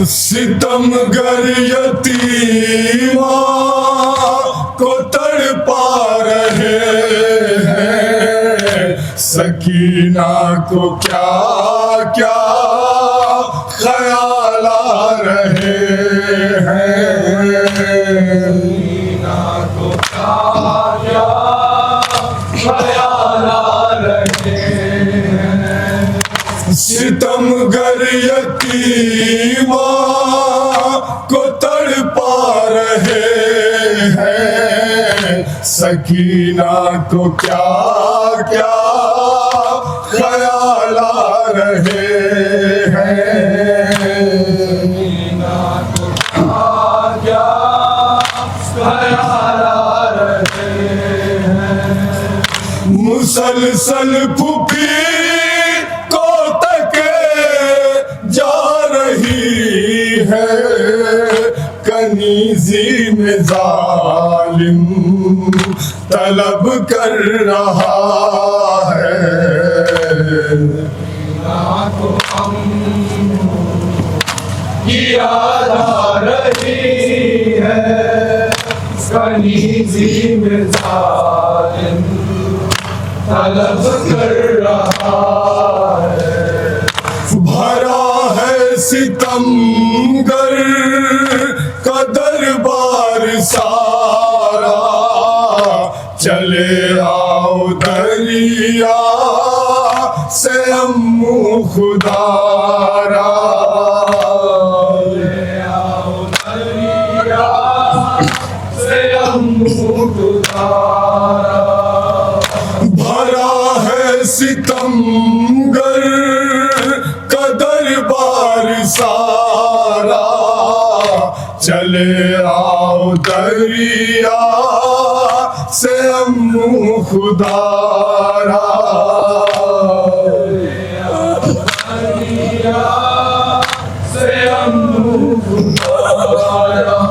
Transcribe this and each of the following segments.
सितमगर यतीमा को तड़पा रहे हैं, सकीना को क्या क्या ख्याल आ रहे हैं, सकीना को क्या क्या ख्याल आ रहे हैं। सितमगर यतीमा को तड़पा रहे हैं, सकीना को क्या क्या ख्याल आ रहे हैं, सकीना को क्या क्या ख्याल आ रहे हैं। मुसलसल फूफी है, कनीज़ी में जालिम तलब कर रहा है, को हम याद आ रही है, कनीज़ी में जालिम तलब कर रहा है। भरा है सितमगर का दरबार सारा, चले आओ दरिया से अम्मू खुदारा, चले आओ दरिया से अम्मू खुदारा। भरा है सितमगर सारा, चले आओ दरिया से अम्मू खुदारा, दरिया से अम्मू खुदारा।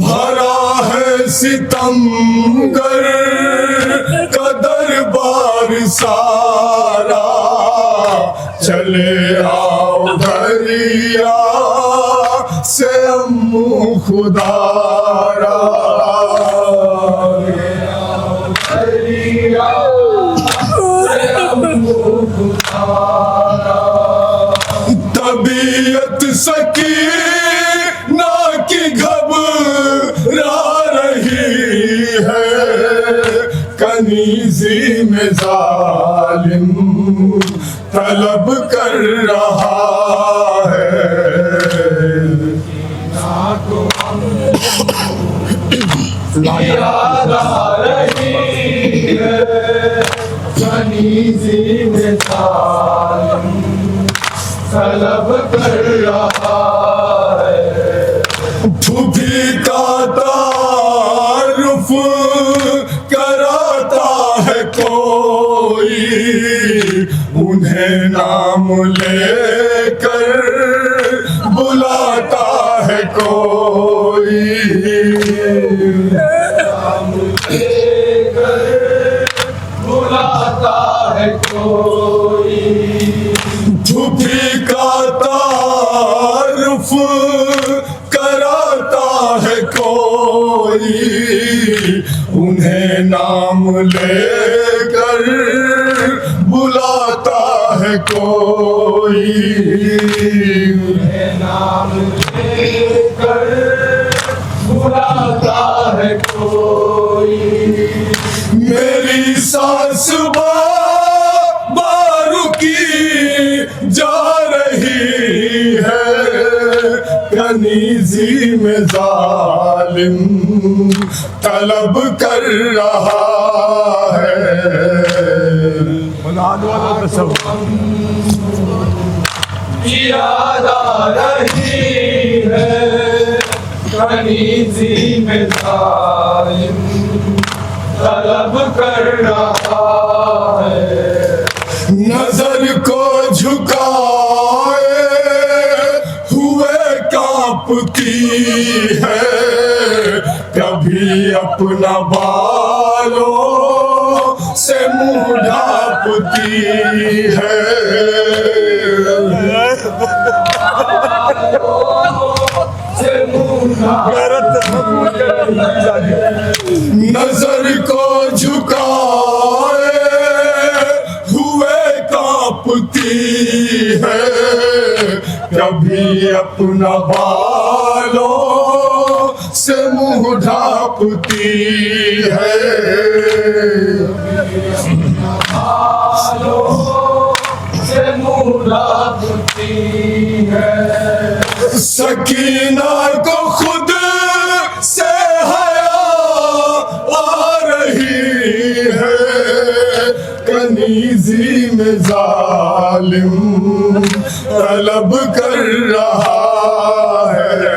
भरा है सितमगर का दरबार सारा, चले आओ दरिया से अम्मू खुदारा, दरिया से अम्मू खुदारा। तबीयत सकीना की घबरा रही है, कनीज़ी में जालिम तलब कर रहा है, को हम याद आ रही है, कनीज़ी में जालिम तलब कर रहा है। फूफी का तारुफ कराता है कोई, उन्हें नाम लेकर बुलाता है कोई, नाम लेकर बुलाता है कोई। फूफी का तारुफ कराता है कोई, उन्हें नाम लेकर बुलाता है कोई, उन्हें नाम लेकर बुलाता है कोई। मेरी सास बारुकी जा रही है, कनीज़ी में जालिम तलब कर रहा है, याद आ रही है, कनीज़ी में जालिम तलब कर रहा है। नजर को झुकाए हुए कांपती है, कभी अपना बालों से मुंह ढांपती है, कभी अपना बालों से मुंह ढांपती है, से मुंह ढांपती है। सकीना को खुद से हया आ रही है, कनीजी में जालिम तलब कर रहा है।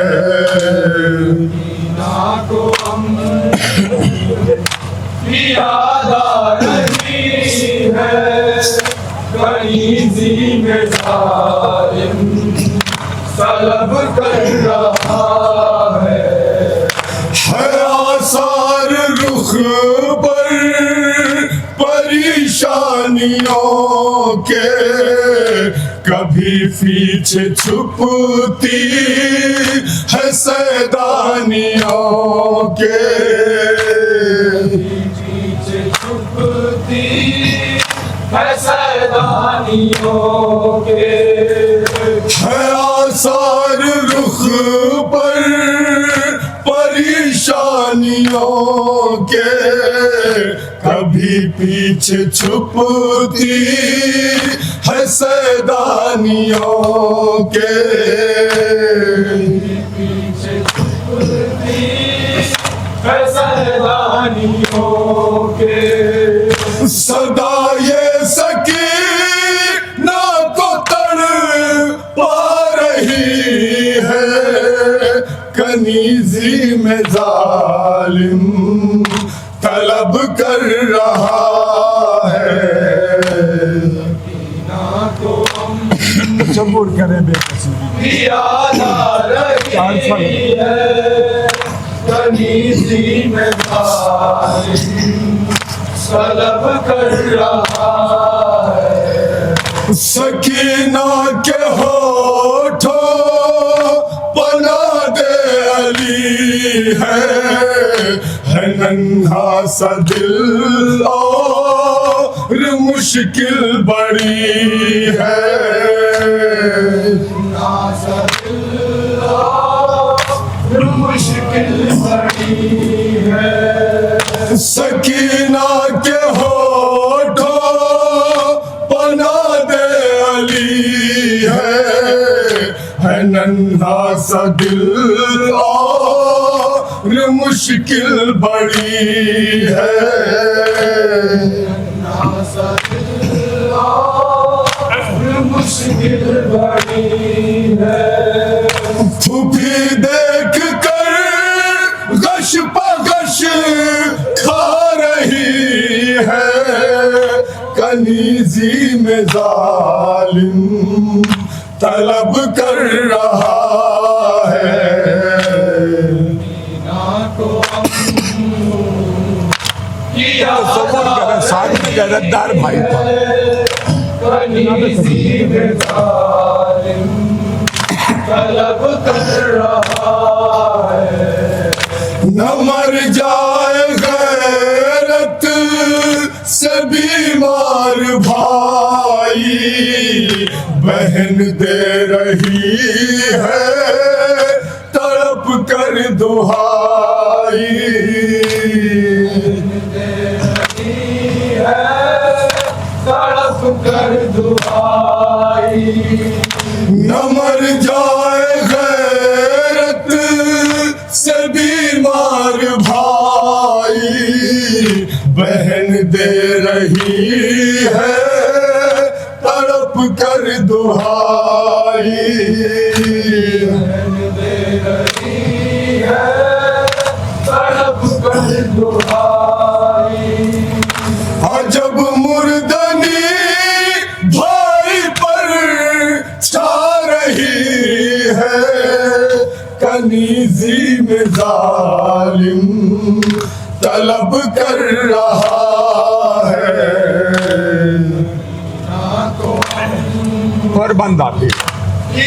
ना को हम याद आ रही है, कनीजी में जालिम तलब कर रहा है। आसार रुख पर परेशानियों के, कभी पीछे छुपती है सैदानियों के, पीछे छुपती है सैदानियों के। है आसार रुख पर परेशानियों के, कभी पीछे छुपती है सैदानियों के, पीछे छुपती है सैदानियों के। सदा ये सकीना को तड़ पा रही है, कनीजी में जालिम तलब कर रहा है। ना तो हम सबूर करें बेकसी याद आ रही है, कनीजी में जालिम तलब कर रहा है। सकीना के होठों बना दे अली है नन्हा सा दिल और मुश्किल बड़ी है, मुश्किल बड़ी है। सकीना के होठों बना दे अली है नन्हा सा दिल और मुश्किल बड़ी है, मुश्किल बड़ी है। फूफी देख कर गश पगश खा रही है, कनीजी में जालिम तलब कर रहा है। सबूर करें साथ में गैरतदार भाई था। कनीजी में जालिम तलब कर रहा है। न मर जाए गैरत से बीमार भाई, बहन दे रही है तड़प कर दुहाई, तड़प कर दुहाई। न मर जाए गैरत से बीमार भाई, बहन दे रही है तड़प कर दुहाई, दे रही है तड़प कर दुहाई। अजब मुर्दनी भाई पर छा रही है, कनीजी में जालिम तलब कर रहा है। और बंदा थे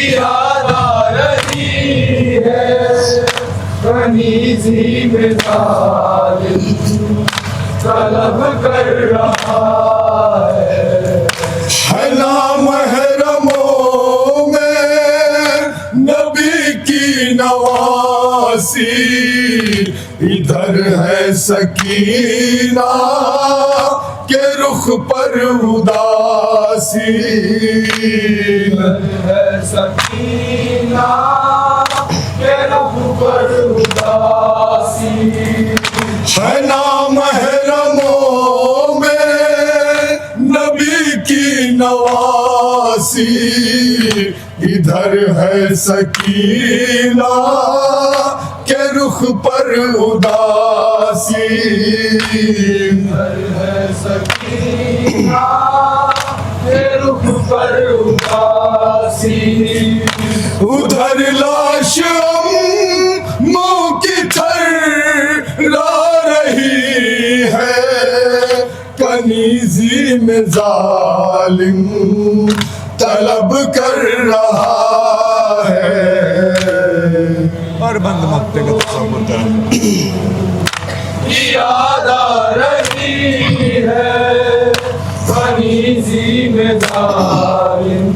याद आ रही है, कनीजी में जालिम तलब कर रहा है। ना महरमों में नवासी, इधर है सकीना के रुख पर उदासी। है सकीना के रुख पर उदासी। है नाम महरमों में नबी की नवासी, इधर है सकीना के रुख पर उदासी। इधर है सकीना के रुख पर उदासी। उधर लाश मुंह की थर्रा रही है, कनीजी में जालिम तलब कर रहा है। और बंद मक्ते का तसव्वुर करें। याद आ रही है कनीजी में जालिम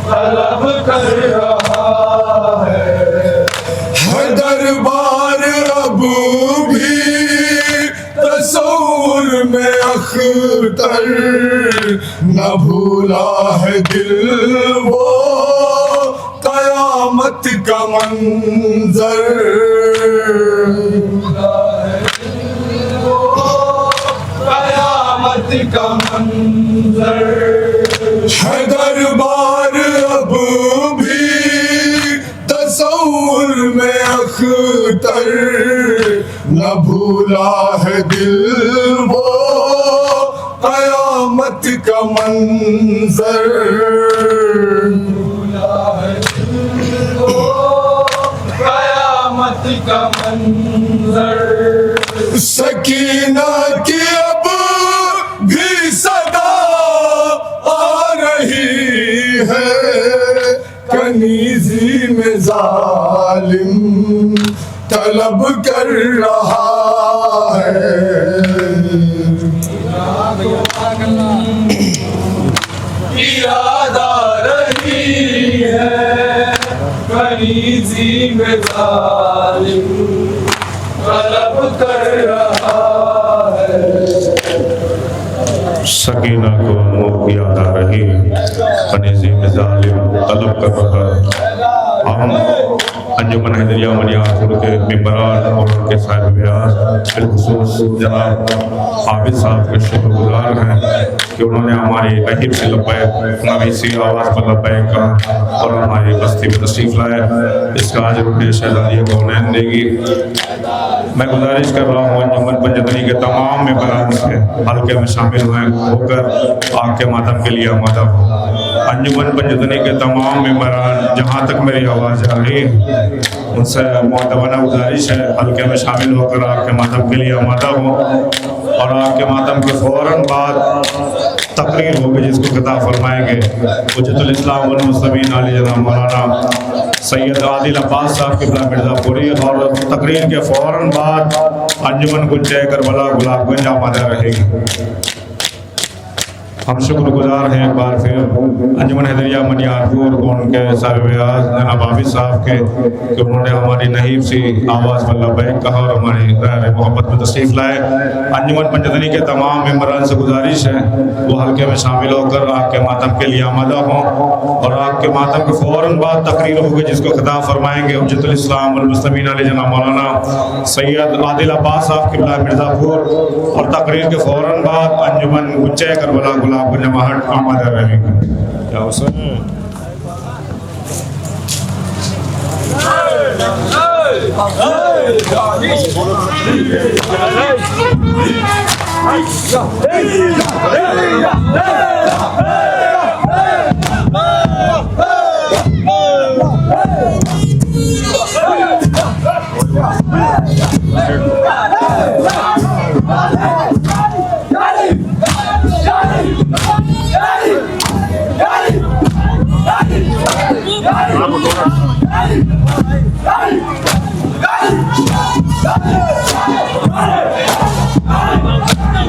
तलब कर रहा है। दरबार अब भी तस्वुर में अख्तर, न भूला है दिल वो कयामत का मंजर। कयामत का मंजर। है दरबार अब भी तस्वुर में अख्तर, न भूला है दिल वो कयामत का मंजर। कयामत का मंजर। सकीना की अब भी सदा आ रही है, कनीजी में जालिम तलब कर रहा है। याद आ रही है कनीजी में जालिम तलब कर रहा है। सकीना को याद आ रही है, कनीज़ी में जालिम तलब कर रहा है। हम अंजुमन हैदरिया मनियापुर के मेंबरान और उनके साहिब व्यास बिलखुसूस जनाब हाफिज साहब के शुक्रगुजार हैं कि उन्होंने हमारी नहीब से लब्बैक नवीसी आवाज़ पर लब्बैक कहा और हमारी बस्ती में तशरीफ़ लाए। इसका आज उन्हें शहजादी कौनैन देगी। मैं गुजारिश कर रहा हूँ अंजुमन पंजतनी के तमाम मेंबरान से हल्के में शामिल हुए होकर आग के मातम के लिए आमादा हो। अंजुमन पंजतनी के तमाम मेंबरान जहाँ तक मेरी आवाज़ आ रही है उनसे मुअद्दबाना गुजारिश है हल्के में शामिल होकर आग के मातम के लिए आमादा हो। और आग के मातम के फ़ौरन बाद तकरीर होगी जिसको खिताब फरमाएंगे हुज्जतुल इस्लाम वल मुस्लिमीन आली जनाब मौलाना सैयद आदिल अब्बास साहब किबला मिर्ज़ापुरी। और तकरीर के फ़ौरन बाद अंजुमन गुलचे करबला गुलाबगंज आमादा रहेगी। हम शुक्रगुजार हैं एक बार फिर अंजुमन हैदरिया मनियापुर उनके साहिब-ए-आज़ जनाब हाफिज़ साहब के कि उन्होंने हमारी नहीब सी आवाज़ पर लब्बैक कहा और हमारी दायरे मोहब्बत में तशरीफ़ लाए। अंजुमन पंजतनी के तमाम मेंबरान से गुजारिश है वो हल्के में शामिल होकर आग के मातम के लिए आमादा हों। और आग के मातम के फ़ौरन बाद तकरीर होगी जिसको खिताब फरमाएंगे हुज्जतुल इस्लाम वल मुस्लिमीन आली जनाब मौलाना सैयद आदिल अब्बास साहब किबला मिर्ज़ापुर। और तकरीर के फ़ौरन बाद अंजुमन गुच्चे करबला गुलाब जमाहट आमादा रहेगी। क्या हुसैन Got it!